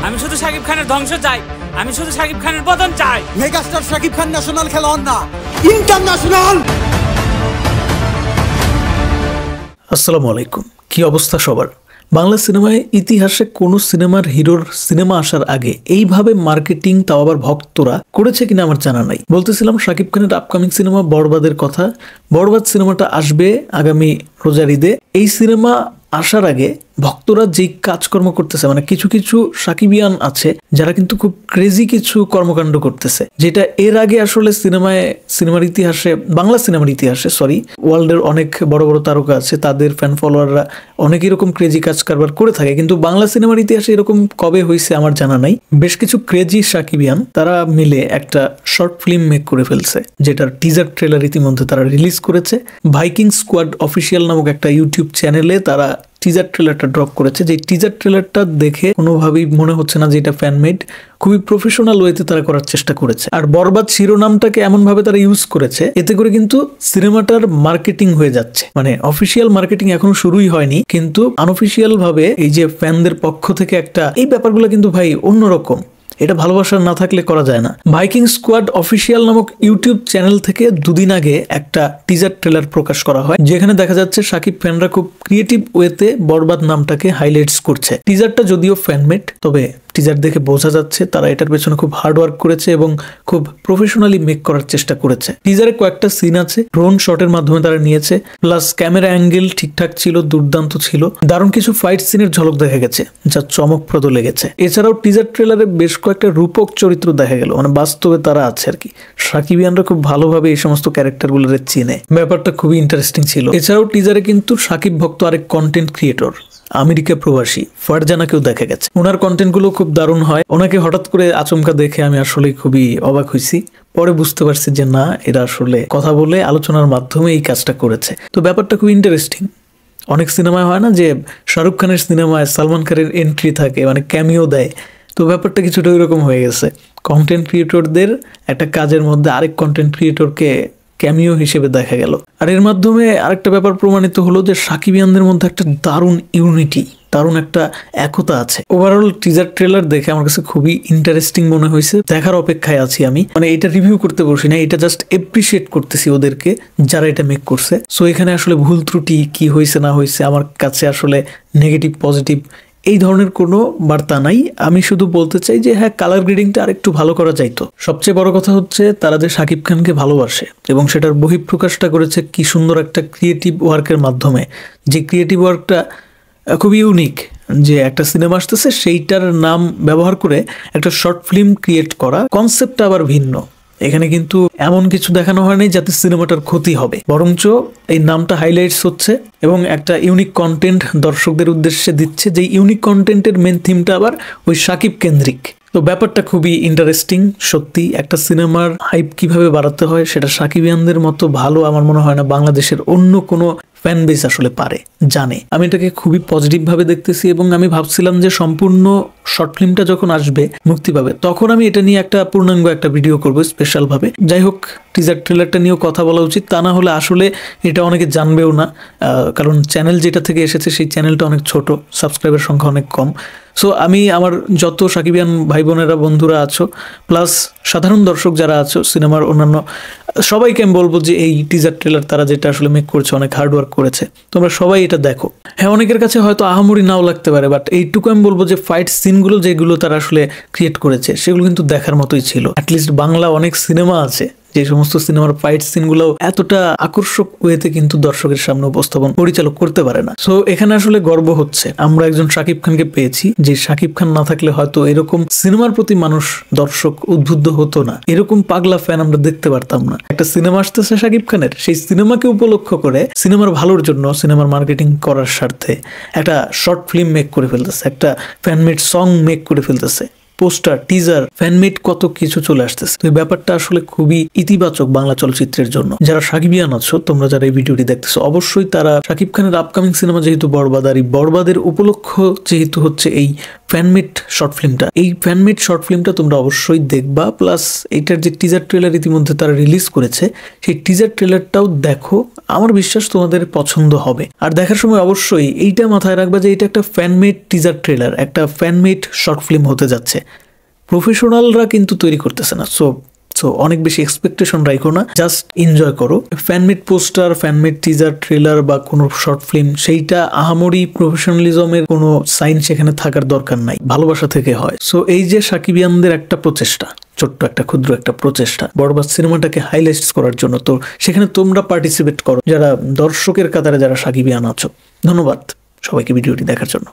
আমি শুধু শাকিব খানের ধ্বংস চাই, আমি শুধু শাকিব খানের পতন চাই। মেগাস্টার শাকিব খান ন্যাশনাল খেলোয়াড় না, ইন্টারন্যাশনাল। আসসালামু আলাইকুম, কি অবস্থা সবার? বাংলা সিনেমায় ইতিহাসে কোনো সিনেমার হিরোর সিনেমা আসার আগে এইভাবে মার্কেটিং, তাও আবার ভক্তরা করেছে কিনা আমার জানা নাই। বলতেছিলাম শাকিব খানের আপকামিং সিনেমা বরবাদের কথা। বরবাদ সিনেমাটা আসবে আগামী রোজার ঈদে। এই সিনেমা আসার আগে ভক্তরা যে কাজকর্ম করতেছে, মানে কিছু কিছু সাকিবিয়ান আছে যারা কিন্তু খুব ক্রেজি কিছু কর্মকাণ্ড করতেছে, যেটা এর আগে আসলে সিনেমার ইতিহাসে, বাংলা সিনেমার ইতিহাসে ওয়ার্ল্ডের অনেক বড় বড় তারকা আছে, তাদের ফ্যান ফলোয়াররা অনেক এরকম ক্রেজি কাজ কারবার করে থাকে, কিন্তু বাংলা সিনেমার ইতিহাসে এরকম কবে হয়েছে আমার জানা নাই। বেশ কিছু ক্রেজি সাকিবিয়ান তারা মিলে একটা শর্ট ফিল্ম মেক করে ফেলছে, যেটার টিজার ট্রেলার ইতিমধ্যে তারা রিলিজ করেছে। ভাইকিং স্কোয়াড অফিসিয়াল নামক একটা ইউটিউব চ্যানেলে তারা টিজার ট্রেলারটা ড্রপ করেছে। যে টিজার ট্রেলারটা দেখে কোনোভাবেই মনে হচ্ছে না যে এটা ফ্যানমেড, খুবই প্রফেশনাল ওয়েতে তারা করার চেষ্টা করেছে। আর বরবাদ শিরোনামটাকে এমন ভাবে তারা ইউজ করেছে, এতে করে কিন্তু সিনেমাটার মার্কেটিং হয়ে যাচ্ছে। মানে অফিসিয়াল মার্কেটিং এখনো শুরুই হয়নি, কিন্তু আনঅফিসিয়াল ভাবে এই যে ফ্যানদের পক্ষ থেকে একটা, এই ব্যাপারগুলো কিন্তু ভাই অন্যরকম। এটা ভালোবাসা না থাকলে করা যায় না। ভাইকিং স্কোয়াড অফিসিয়াল নামক ইউটিউব চ্যানেল থেকে দুদিন আগে একটা টিজার ট্রেলার প্রকাশ করা হয়, যেখানে দেখা যাচ্ছে শাকিব ফ্যানরা খুব ক্রিয়েটিভ ওয়েতে বরবাদ নামটাকে হাইলাইটস করছে। টিজারটা যদিও ফ্যানমেড, তবে টিজার দেখে বোঝা যাচ্ছে তারা এটার পেছনে খুব হার্ড ওয়ার্ক করেছে এবং খুব প্রফেশনালি মেক করার চেষ্টা করেছে। টিজারে কয়েকটা সিন আছে ড্রোন শটের মাধ্যমে তারা নিয়েছে, প্লাস ক্যামেরা অ্যাঙ্গেল ঠিকঠাক ছিল, দুর্দান্ত ছিল। দারুণ কিছু ফাইট সিনের ঝলক দেখা গেছে যা চমকপ্রদ লেগেছে। এছাড়াও টিজার ট্রেলারে বেশ কয়েকটা রূপক চরিত্র দেখা গেল, মানে বাস্তবে তারা আছে আর কি। সাকিবিয়ানরা খুব ভালোভাবে এই সমস্ত ক্যারেক্টারগুলোর চিনে, ব্যাপারটা খুবই ইন্টারেস্টিং ছিল। এছাড়াও টিজারে কিন্তু সাকিব ভক্ত আরেক কন্টেন্ট ক্রিয়েটর, আমেরিকা প্রবাসী ফারজানাকেও দেখা গেছে। ওনার কন্টেন্ট গুলো খুব দারুণ হয়। ওনাকে হঠাৎ করে আচমকা দেখে আমি আসলে খুবই অবাক হয়েছি। পরে বুঝতে পারছি যে না, এরা আসলে কথা বলে আলোচনার মাধ্যমে এই কাজটা করেছে। তো ব্যাপারটা খুব ইন্টারেস্টিং। অনেক সিনেমায় হয় না যে শাহরুখ খানের সিনেমায় সালমান খানের এন্ট্রি থাকে, মানে ক্যামিও দেয়। তো ব্যাপারটা কিছুটা ওইরকম হয়ে গেছে। কন্টেন্ট ক্রিয়েটরদের একটা কাজের মধ্যে আরেক কন্টেন্ট ক্রিয়েটরকে ক্যামিও হিসেবে দেখা গেল। আর এর মাধ্যমে আরেকটা ব্যাপার প্রমাণিত হলো যে সাকিবিয়ানদের মধ্যে একটা দারুণ ইউনিটি, দারুণ একটা একতা আছে। ওভারঅল টিজার ট্রেলার দেখে আমার কাছে খুবই ইন্টারেস্টিং মনে হয়েছে। দেখার অপেক্ষায় আছি আমি। মানে এটা রিভিউ করতে বসি না, এটা জাস্ট এপ্রিসিয়েট করতেছি ওদেরকে যারা এটা মেক করছে। সো এখানে আসলে ভুল ত্রুটি কি হয়েছে না হয়েছে আমার কাছে আসলে নেগেটিভ পজিটিভ এই ধরনের কোনো বার্তা নাই। আমি শুধু বলতে চাই যে হ্যাঁ, কালার গ্রেডিংটা আরেকটু ভালো করা যাইতো। সবচেয়ে বড় কথা হচ্ছে তারা যে শাকিব খানকে ভালোবাসে এবং সেটার বহিঃপ্রকাশটা করেছে কি সুন্দর একটা ক্রিয়েটিভ ওয়ার্কের মাধ্যমে। যে ক্রিয়েটিভ ওয়ার্কটা খুব ইউনিক, যে একটা সিনেমা আসতেছে সেইটার নাম ব্যবহার করে একটা শর্ট ফিল্ম ক্রিয়েট করা, কনসেপ্টটা আবার ভিন্ন। এখানে কিন্তু এমন কিছু দেখানো হয়নি যাতে সিনেমাটার ক্ষতি হবে, বরঞ্চ এই নামটা হাইলাইটস হচ্ছে এবং একটা ইউনিক কন্টেন্ট দর্শকদের উদ্দেশ্যে দিচ্ছে, যে ইউনিক কন্টেন্টের মেন থিমটা আবার ওই শাকিব কেন্দ্রিক। তো ব্যাপারটা খুবই ইন্টারেস্টিং। সত্যি একটা সিনেমার হাইপ কিভাবে বাড়াতে হয় সেটা সাকিবিয়ানদের মতো ভালো আমার মনে হয় না বাংলাদেশের অন্য কোনো ফ্যান বেস আসলে পারে, জানে। আমি এটাকে খুবই পজিটিভ ভাবে দেখতেছি এবং আমি ভাবছিলাম যে সম্পূর্ণ শর্ট ফিল্মটা যখন আসবে, মুক্তি পাবে, তখন আমি এটা নিয়ে একটা পূর্ণাঙ্গ একটা ভিডিও করবো স্পেশাল ভাবে। যাই হোক, টিজার ট্রেলারটা নিয়েও কথা বলা উচিত, তা না হলে আসলে এটা অনেকে জানবেও না। কারণ চ্যানেল যেটা থেকে এসেছে সেই চ্যানেলটা অনেক ছোট, সাবস্ক্রাইবার সংখ্যা অনেক কম। সো আমি আমার যত সাকিবিয়ান ভাই বোনেরা বন্ধুরা আছো, প্লাস সাধারণ দর্শক যারা আছো, সিনেমার অন্যান্য সবাইকে আমি বলবো যে এই টিজার ট্রেলার তারা যেটা আসলে মেক করেছে, অনেক হার্ড ওয়ার্ক করেছে। তোমরা সবাই এটা দেখো। হ্যাঁ, অনেকের কাছে হয়তো আহামরি নাও লাগতে পারে, বাট এইটুকু আমি বলবো যে ফাইট সিনগুলো যেগুলো তারা আসলে ক্রিয়েট করেছে সেগুলো কিন্তু দেখার মতোই ছিল। অ্যাটলিস্ট বাংলা অনেক সিনেমা আছে যে সমস্ত সিনেমার ফাইট সিনগুলো এতটা আকর্ষক ওয়েতে কিন্তু দর্শকের সামনে উপস্থাপন পরিচালক করতে পারে না। সো এখানে আসলে গর্ব হচ্ছে আমরা একজন শাকিব খানকে পেয়েছি, যে শাকিব খান না থাকলে হয়তো এরকম সিনেমার প্রতি মানুষ, দর্শক উদ্বুদ্ধ হতো না, এরকম পাগলা ফ্যান আমরা দেখতে পারতাম না। একটা সিনেমা আসতেছে শাকিব খানের, সেই সিনেমাকে উপলক্ষ করে সিনেমার ভালোর জন্য, সিনেমার মার্কেটিং করার স্বার্থে একটা শর্ট ফিল্ম মেক করে ফেলতেছে, একটা ফ্যানমেড সং মেক করে ফেলতেছে, পোস্টার, টিজার, ফ্যানমেড কত কিছু চলে আসতেছে। তো এই ব্যাপারটা আসলে খুবই ইতিবাচক বাংলা চলচ্চিত্রের জন্য। যারা সাকিবিয়ান আছো, তোমরা যারা এই ভিডিওটি দেখতেছো, অবশ্যই তারা শাকিব খানের আপকামিং সিনেমা যেহেতু বরবাদ, আর এই বরবাদের উপলক্ষ যেহেতু হচ্ছে এই ফ্যানমেড শর্ট ফিল্মটা, এই ফ্যানমেড শর্ট ফিল্মটা তোমরা অবশ্যই দেখবা, প্লাস এইটার যে টিজার ট্রেলার ইতিমধ্যে তারা রিলিজ করেছে সেই টিজার ট্রেলারটাও দেখো, আমার বিশ্বাস তোমাদের পছন্দ হবে। আর দেখার সময় অবশ্যই এইটা মাথায় রাখবা যে এটা একটা ফ্যানমেড টিজার ট্রেলার, একটা ফ্যানমেড শর্ট ফিল্ম হতে যাচ্ছে, প্রফেশনালরা কিন্তু তৈরি করতেছে না। সো অনেক বেশি এক্সপেকটেশন রাখো না, জাস্ট এনজয় করো। Fan-made poster, fan-made teaser trailer বা কোনো শর্ট ফিল্ম, সেইটা আহামরি প্রফেশনালিজমের কোনো সাইন সেখানে থাকার দরকার নাই, ভালোবাসা থেকে হয়। সো এই যে সাকিবিয়ানদের একটা প্রচেষ্টা, ছোট্ট একটা ক্ষুদ্র একটা প্রচেষ্টা বরবাদ সিনেমাটাকে হাইলাইট করার জন্য, তো সেখানে তোমরা পার্টিসিপেট করো যারা দর্শকের কাতারে যারা সাকিবিয়ান আছো। ধন্যবাদ সবাইকে ভিডিওটি দেখার জন্য।